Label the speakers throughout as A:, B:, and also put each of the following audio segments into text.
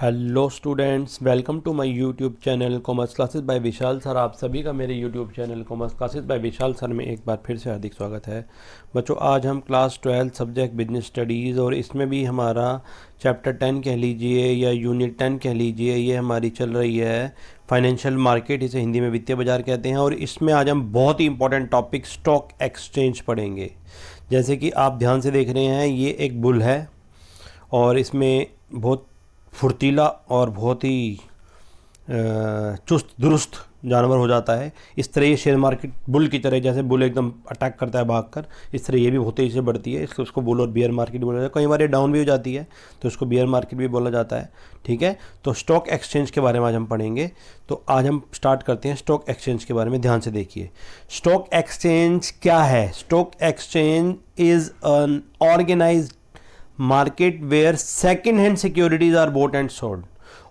A: Hello students, welcome to my YouTube channel commerce classes by Vishal sir. आप सभी का मेरे YouTube channel commerce classes by Vishal sir में एक बार फिर से हार्दिक स्वागत है। बच्चों, आज हम क्लास 12 सब्जेक्ट बिजनेस स्टडीज़ और इसमें भी हमारा चैप्टर 10 कह लीजिए या यूनिट 10 कह लीजिए, ये हमारी चल रही है फाइनेंशियल मार्केट, इसे हिंदी में वित्तीय बाजार कहते हैं। और इसमें आज हम बहुत ही इंपॉर्टेंट टॉपिक स्टॉक एक्सचेंज पढ़ेंगे। जैसे कि आप ध्यान से देख रहे हैं, ये एक बुल है और इसमें बहुत फुर्तीला और बहुत ही चुस्त दुरुस्त जानवर हो जाता है। इस तरह ये शेयर मार्केट बुल की तरह, जैसे बुल एकदम अटैक करता है भागकर, इस तरह ये भी बहुत तेज़ी से बढ़ती है। इसको उसको बुल और बियर मार्केट बोला जाता है। कई बार ये डाउन भी हो जाती है तो उसको बियर मार्केट भी बोला जाता है। ठीक है, तो स्टॉक एक्सचेंज के बारे में आज हम पढ़ेंगे। तो आज हम स्टार्ट करते हैं स्टॉक एक्सचेंज के बारे में। ध्यान से देखिए, स्टॉक एक्सचेंज क्या है। Stock exchange is an organised market where second hand securities are bought and sold.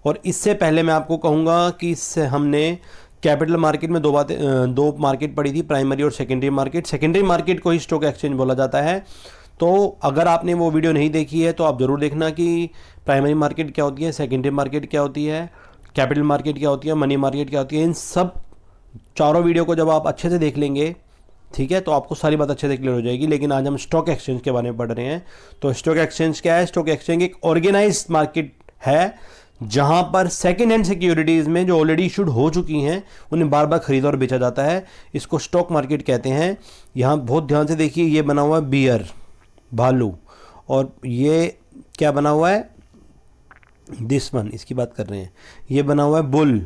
A: और इससे पहले मैं आपको कहूँगा कि इससे हमने कैपिटल मार्केट में दो मार्केट पढ़ी थी, प्राइमरी और सेकेंडरी मार्केट। सेकेंडरी मार्केट को ही स्टॉक एक्सचेंज बोला जाता है। तो अगर आपने वो वीडियो नहीं देखी है तो आप ज़रूर देखना कि प्राइमरी मार्केट क्या होती है, सेकेंडरी मार्केट क्या होती है, कैपिटल मार्केट क्या होती है, मनी मार्केट क्या होती है। इन सब चारों वीडियो को जब आप अच्छे से देख लेंगे, ठीक है, तो आपको सारी बात अच्छे से क्लियर हो जाएगी। लेकिन आज हम स्टॉक एक्सचेंज के बारे में पढ़ रहे हैं। तो स्टॉक एक्सचेंज क्या है? स्टॉक एक्सचेंज एक ऑर्गेनाइज्ड मार्केट है जहां पर सेकेंड हैंड सिक्योरिटीज़ में जो ऑलरेडी इशूड हो चुकी हैं उन्हें बार बार खरीदा और बेचा जाता है। इसको स्टॉक मार्केट कहते हैं। यहाँ बहुत ध्यान से देखिए, ये बना हुआ है बियर, भालू, और ये क्या बना हुआ है, दिस वन, इसकी बात कर रहे हैं। ये बना हुआ है बुल,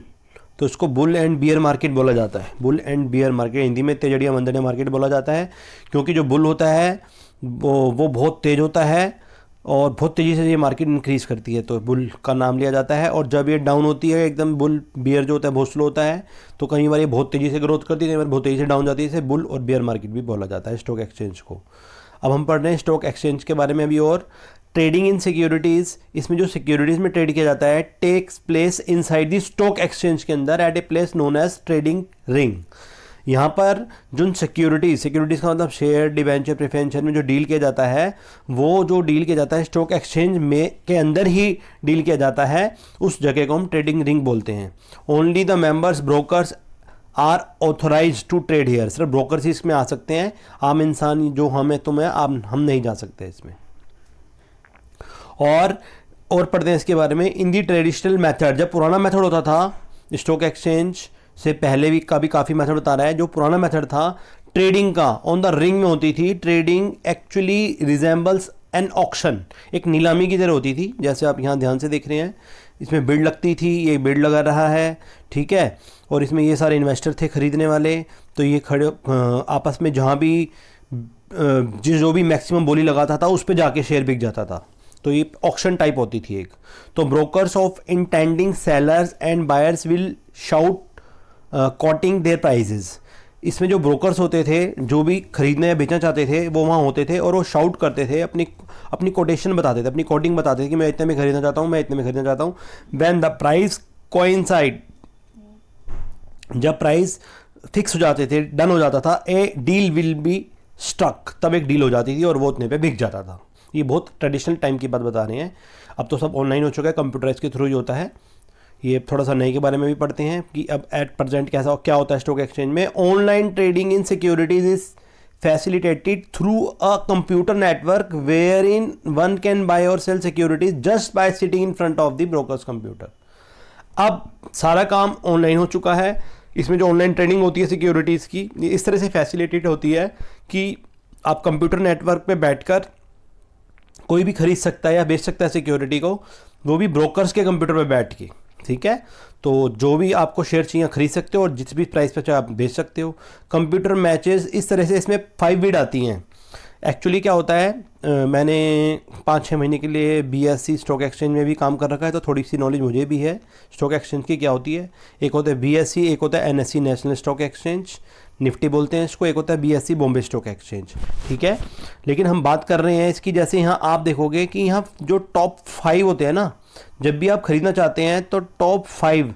A: तो इसको बुल एंड बियर मार्केट बोला जाता है। Bull and beer market, Hindi में तेजड़िया मंदड़िया मार्केट बोला जाता है, क्योंकि जो बुल होता है वो बहुत तेज़ होता है और बहुत तेज़ी से ये मार्केट इंक्रीज़ करती है, तो बुल का नाम लिया जाता है। और जब ये डाउन होती है एकदम, बुल, बियर जो होता है बहुत स्लो होता है, तो कई बार ये बहुत तेज़ी से ग्रोथ करती है, कई बार बहुत तेज़ी से डाउन जाती है। इसे बुल और बियर मार्केट भी बोला जाता है स्टॉक एक्सचेंज को। अब हम पढ़ रहे हैं स्टॉक एक्सचेंज के बारे में अभी। और ट्रेडिंग इन सिक्योरिटीज़, इसमें जो सिक्योरिटीज़ में ट्रेड किया जाता है, takes place inside the stock exchange के अंदर at a place known as trading ring. यहाँ पर जो सिक्योरिटीज़ का मतलब शेयर, डिबेंचर, प्रेफरेंस में जो डील किया जाता है, वो जो डील किया जाता है स्टॉक एक्सचेंज में के अंदर ही डील किया जाता है, उस जगह को हम ट्रेडिंग रिंग बोलते हैं। Only the members brokers are authorise to trade here. सिर्फ ब्रोकर्स ही इसमें आ सकते हैं, आम इंसान जो हम हम नहीं जा सकते इसमें। और पढ़ते हैं इसके बारे में। इन दी ट्रेडिशनल मेथड, जब पुराना मेथड होता था, स्टॉक एक्सचेंज से पहले भी काफ़ी मेथड बता रहा है। जो पुराना मेथड था ट्रेडिंग का, ऑन द रिंग में होती थी। Trading actually resembles an auction, एक नीलामी की तरह होती थी। जैसे आप यहाँ ध्यान से देख रहे हैं, इसमें बिड लगती थी, ये बिड लगा रहा है, ठीक है, और इसमें ये सारे इन्वेस्टर थे खरीदने वाले। तो ये खड़े आपस में जहाँ भी जो भी मैक्सिमम बोली लगाता था उस पर जाके शेयर बिक जाता था। तो ये ऑक्शन टाइप होती थी एक। तो brokers of intending sellers and buyers will shout quoting their prices. इसमें जो ब्रोकर्स होते थे, जो भी खरीदना या बेचना चाहते थे, वो वहाँ होते थे और वो शाउट करते थे, अपनी कोटेशन बताते थे, अपनी कोटिंग बताते थे कि मैं इतने में खरीदना चाहता हूँ, मैं इतने में खरीदना चाहता हूँ। व्हेन द प्राइस कोइंसाइड, जब प्राइस फिक्स हो जाते थे, डन हो जाता था, ए डील विल बी स्ट्रक, तब एक डील हो जाती थी और वो उतने पे बिक जाता था। ये बहुत ट्रेडिशनल टाइम की बात बता रहे हैं। अब तो सब ऑनलाइन हो चुका है, कंप्यूटराइज के थ्रू ही होता है। ये थोड़ा सा नए के बारे में भी पढ़ते हैं कि अब एट प्रेजेंट क्या होता है स्टॉक एक्सचेंज में। Online trading in securities is facilitated through a computer network where in one can buy or sell securities just by sitting in front of the broker's computer. अब सारा काम online हो चुका है। इसमें जो ऑनलाइन ट्रेडिंग होती है सिक्योरिटीज़ की, इस तरह से फैसिलिटेट होती है कि आप कंप्यूटर नेटवर्क पे बैठकर कोई भी खरीद सकता है या बेच सकता है सिक्योरिटी को, वो भी ब्रोकर्स के कंप्यूटर पे बैठ के, ठीक है। तो जो भी आपको शेयर चाहिए खरीद सकते हो और जिस भी प्राइस पे चाहे आप बेच सकते हो। कंप्यूटर मैचेस, इस तरह से इसमें 5 बिड आती हैं। एक्चुअली क्या होता है, मैंने 5-6 महीने के लिए BSE स्टॉक एक्सचेंज में भी काम कर रखा है, तो थोड़ी सी नॉलेज मुझे भी है स्टॉक एक्सचेंज की क्या होती है। एक होता है BSE, एक होता है NSE national stock exchange, Nifty बोलते हैं इसको, एक होता है BSE बॉम्बे स्टॉक एक्सचेंज, ठीक है। लेकिन हम बात कर रहे हैं इसकी, जैसे यहाँ आप देखोगे कि यहाँ जो टॉप 5 होते हैं ना, जब भी आप खरीदना चाहते हैं तो टॉप 5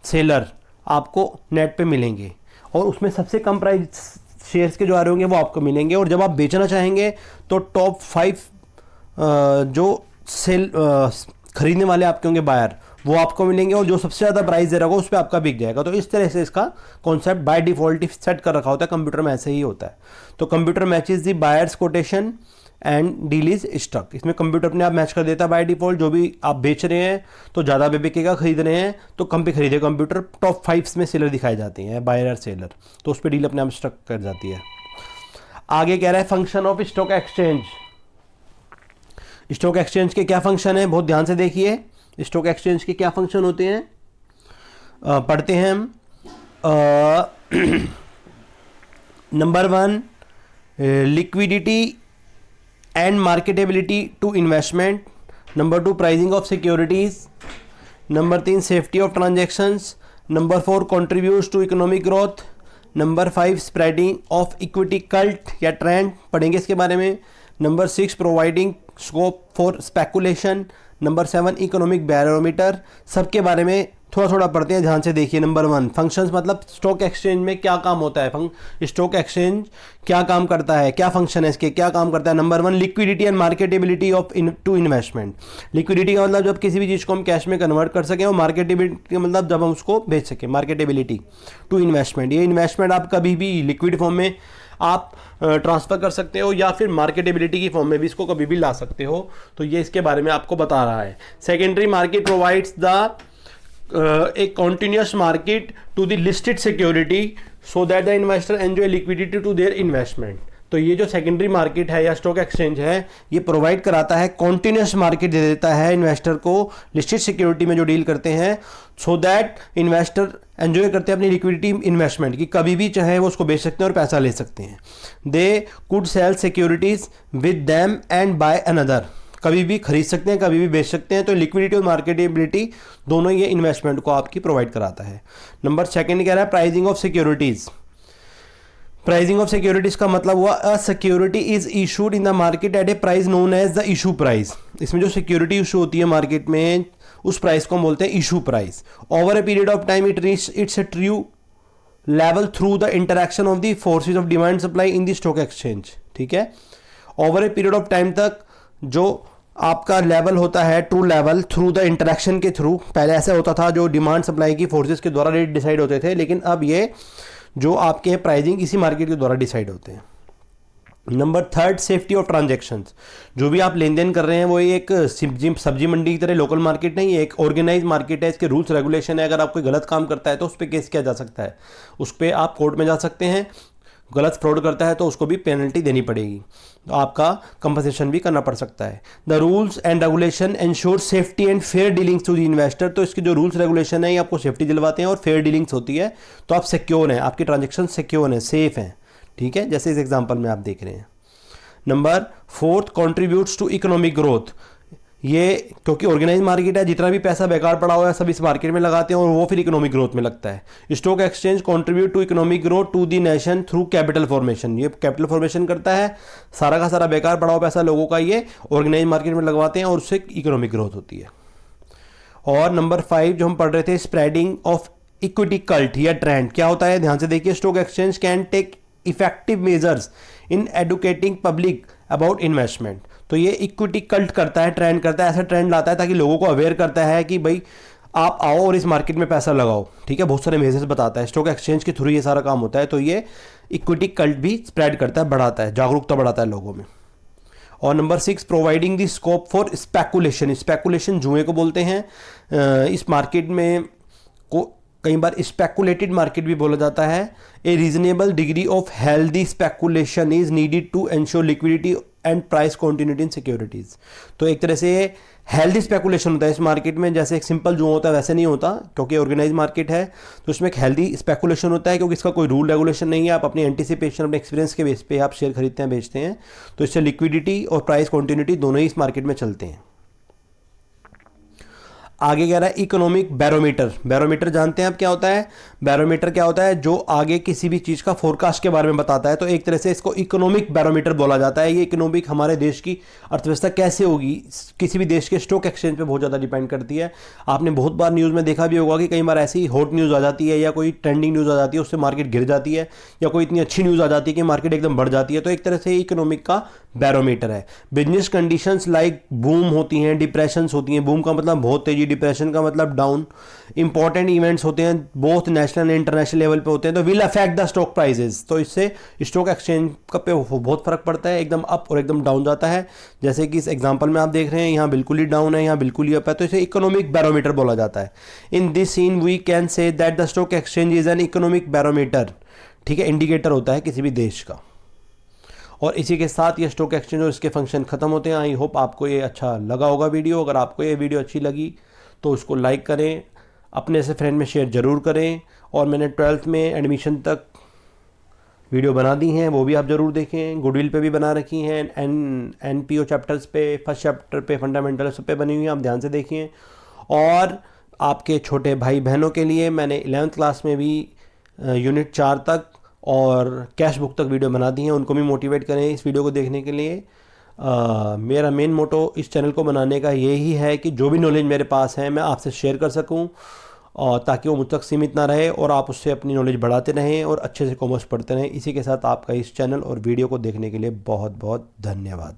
A: सेलर आपको नेट पे मिलेंगे, और उसमें सबसे कम प्राइस शेयर्स के जो आ रहे होंगे वो आपको मिलेंगे। और जब आप बेचना चाहेंगे तो टॉप 5 जो सेल खरीदने वाले आपके होंगे बायर, वो आपको मिलेंगे, और जो सबसे ज़्यादा प्राइस दे रहा होगा उस पर आपका बिक जाएगा। तो इस तरह से इसका कॉन्सेप्ट बाय डिफॉल्ट सेट कर रखा होता है, कंप्यूटर में ऐसे ही होता है। तो computer matches the buyers quotation and deal is struck, इसमें कंप्यूटर अपने आप मैच कर देता है बाय डिफॉल्ट। जो भी आप बेच रहे हैं तो ज़्यादा पे बिकेगा, खरीद रहे हैं तो कम पे खरीदेगा। कंप्यूटर टॉप 5 में सेलर दिखाए जाते हैं, बायर और सेलर, तो उस पर डील अपने आप स्टक कर जाती है। आगे कह रहा है function of stock exchange. Stock exchange के क्या फंक्शन है, बहुत ध्यान से देखिए। स्टॉक एक्सचेंज के क्या फंक्शन होते हैं, पढ़ते हैं हम। Number 1, liquidity and marketability to investment. Number 2, pricing of securities. Number 3, safety of transactions. Number 4, contributes to economic growth. Number 5, spreading of equity cult या ट्रेंड, पढ़ेंगे इसके बारे में। Number 6, providing scope for speculation. Number 7, economic barometer. सबके बारे में थोड़ा थोड़ा पढ़ते हैं, ध्यान से देखिए। नंबर 1, फंक्शंस, मतलब स्टॉक एक्सचेंज में क्या काम होता है, स्टॉक एक्सचेंज क्या काम करता है, क्या फंक्शन है इसके, क्या काम करता है। Number 1, liquidity and marketability of to investment. Liquidity का मतलब जब किसी भी चीज़ को हम कैश में कन्वर्ट कर सकें, और मार्केटेबिलिटी का मतलब जब हम उसको बेच सकें, मार्केटेबिलिटी टू इन्वेस्टमेंट। ये इन्वेस्टमेंट आप कभी भी लिक्विड फॉर्म में आप ट्रांसफ़र कर सकते हो, या फिर मार्केटेबिलिटी की फॉर्म में भी इसको कभी भी ला सकते हो। तो ये इसके बारे में आपको बता रहा है। Secondary market provides the a continuous market to the listed security so that the investor enjoy liquidity to their investment। तो ये जो सेकेंडरी मार्केट है या स्टॉक एक्सचेंज है, ये प्रोवाइड कराता है, कॉन्टिन्यूस मार्केट दे देता है इन्वेस्टर को लिस्टेड सिक्योरिटी में जो डील करते हैं, सो दैट इन्वेस्टर एंजॉय करते हैं अपनी लिक्विडिटी इन्वेस्टमेंट की, कभी भी चाहे वो उसको बेच सकते हैं और पैसा ले सकते हैं। They could sell securities with them and buy another, कभी भी खरीद सकते हैं, कभी भी बेच सकते हैं। तो लिक्विडिटी और मार्केटेबिलिटी दोनों ये इन्वेस्टमेंट को आपकी प्रोवाइड कराता है। नंबर 2 कह रहा है pricing of securities. Pricing of securities का मतलब हुआ a security is issued in the market at a price known as the issue price. इसमें जो सिक्योरिटी इशू होती है मार्केट में, उस प्राइस को हम बोलते हैं issue price. Over a period of time it reach it's a true level through the interaction of the forces of demand supply in the stock exchange. ठीक है, over a period of time तक जो आपका level होता है, true level, through the interaction के through. पहले ऐसा होता था जो डिमांड सप्लाई की फोर्सेस के द्वारा रेट डिसाइड होते थे, लेकिन अब ये जो आपके प्राइसिंग इसी मार्केट के द्वारा डिसाइड होते हैं। Number 3, safety of transactions. जो भी आप लेन देन कर रहे हैं वो एक सब्जी मंडी की तरह लोकल मार्केट नहीं है, एक ऑर्गेनाइज मार्केट है, इसके रूल्स रेगुलेशन है। अगर आप कोई गलत काम करता है तो उस पर केस किया जा सकता है, उस पर आप कोर्ट में जा सकते हैं। गलत फ्रॉड करता है तो उसको भी पेनल्टी देनी पड़ेगी, तो आपका कंपनसेशन भी करना पड़ सकता है। The rules and regulation ensure safety and fair dealings to the investor. तो इसके जो रूल्स रेगुलेशन है ये आपको सेफ्टी दिलवाते हैं और फेयर डीलिंग्स होती है, तो आप सिक्योर हैं, आपकी ट्रांजेक्शन सिक्योर हैं, सेफ हैं। ठीक है, जैसे इस एग्जाम्पल में आप देख रहे हैं। Number 4, contributes to economic growth. ये क्योंकि ऑर्गेनाइज मार्केट है, जितना भी पैसा बेकार पड़ा हुआ है सब इस मार्केट में लगाते हैं और वो फिर इकोनॉमिक ग्रोथ में लगता है। Stock exchange contribute to economic growth to the nation through capital formation. ये कैपिटल फॉर्मेशन करता है, सारा का सारा बेकार पड़ा हुआ पैसा लोगों का ये ऑर्गेनाइज मार्केट में लगवाते हैं और उससे इकोनॉमिक ग्रोथ होती है। और नंबर 5 जो हम पढ़ रहे थे, स्प्रेडिंग ऑफ इक्विटी कल्ट या ट्रेंड, क्या होता है ध्यान से देखिए। Stock exchange can take effective measures in educating public about investment. तो ये इक्विटी कल्ट करता है, ट्रेंड करता है, ऐसा ट्रेंड लाता है ताकि लोगों को अवेयर करता है कि भाई आप आओ और इस मार्केट में पैसा लगाओ। ठीक है, बहुत सारे मेजर्स बताता है, स्टॉक एक्सचेंज के थ्रू ये सारा काम होता है। तो ये इक्विटी कल्ट भी स्प्रेड करता है, बढ़ाता है, जागरूकता बढ़ाता है लोगों में। और number 6, providing the scope for speculation. Speculation जुए को बोलते हैं। इस मार्केट में को कई बार स्पेकुलेटेड मार्केट भी बोला जाता है। A reasonable degree of healthy speculation is needed to ensure liquidity and price continuity in securities. तो एक तरह से हेल्दी स्पेकुलेशन होता है इस मार्केट में, जैसे एक सिंपल जो होता है वैसे नहीं होता, क्योंकि ऑर्गेनाइज मार्केट है तो इसमें एक हेल्दी स्पेकुलेशन होता है, क्योंकि इसका कोई रूल रेगुलेशन नहीं है। आप अपनी एंटिसिपेशन, अपने एक्सपीरियंस के बेस पे आप शेयर खरीदते हैं, बेचते हैं, तो इससे लिक्विडिटी और प्राइस कॉन्टिन्यूटी दोनों ही इस मार्केट में चलते हैं। आगे कह रहा है इकोनॉमिक बैरोमीटर। बैरोमीटर जानते हैं आप क्या होता है? बैरोमीटर क्या होता है? जो आगे किसी भी चीज़ का फोरकास्ट के बारे में बताता है। तो एक तरह से इसको इकोनॉमिक बैरोमीटर बोला जाता है। ये इकोनॉमिक हमारे देश की अर्थव्यवस्था कैसे होगी, किसी भी देश के स्टॉक एक्सचेंज पे बहुत ज़्यादा डिपेंड करती है। आपने बहुत बार न्यूज़ में देखा भी होगा कि कई बार ऐसी हॉट न्यूज़ आ जाती है या कोई ट्रेंडिंग न्यूज़ आ जाती है, उससे मार्केट गिर जाती है, या कोई इतनी अच्छी न्यूज़ आ जाती है कि मार्केट एकदम बढ़ जाती है। तो एक तरह से इकोनॉमिक का बैरोमीटर है। बिजनेस कंडीशंस लाइक बूम होती हैं, डिप्रेशंस होती हैं। बूम का मतलब बहुत तेजी, डिप्रेशन का मतलब डाउन। इंपॉर्टेंट इवेंट्स होते हैं, both national and international level पे होते हैं, तो will affect the stock prices. तो इससे स्टॉक एक्सचेंज का पे बहुत फर्क पड़ता है, एकदम अप और एकदम डाउन जाता है। जैसे कि इस एग्जांपल में आप देख रहे हैं, यहाँ बिल्कुल ही डाउन है, यहाँ बिल्कुल ही अप है, तो इसे इकोनॉमिक बैरोमीटर बोला जाता है। In this scene we can say that the stock exchange is an economic barometer. ठीक है, इंडिकेटर होता है किसी भी देश का। और इसी के साथ ये स्टॉक एक्सचेंज और इसके फंक्शन खत्म होते हैं। आई होप आपको ये अच्छा लगा होगा वीडियो। अगर आपको ये वीडियो अच्छी लगी तो उसको लाइक करें, अपने से फ्रेंड में शेयर ज़रूर करें। और मैंने 12th में एडमिशन तक वीडियो बना दी हैं, वो भी आप ज़रूर देखें। गुडविल पे भी बना रखी हैं, NPO चैप्टर्स पे, फर्स्ट चैप्टर पे, फंडामेंटल सब पे बनी हुई हैं, आप ध्यान से देखिए। और आपके छोटे भाई बहनों के लिए मैंने 11th क्लास में भी यूनिट 4 तक और कैश बुक तक वीडियो बना दी हैं, उनको भी मोटिवेट करें इस वीडियो को देखने के लिए। मेरा मेन मोटो इस चैनल को बनाने का यही है कि जो भी नॉलेज मेरे पास है मैं आपसे शेयर कर सकूं, और ताकि वो मुझ तक सीमित ना रहे और आप उससे अपनी नॉलेज बढ़ाते रहें और अच्छे से कॉमर्स पढ़ते रहें। इसी के साथ आपका इस चैनल और वीडियो को देखने के लिए बहुत बहुत धन्यवाद।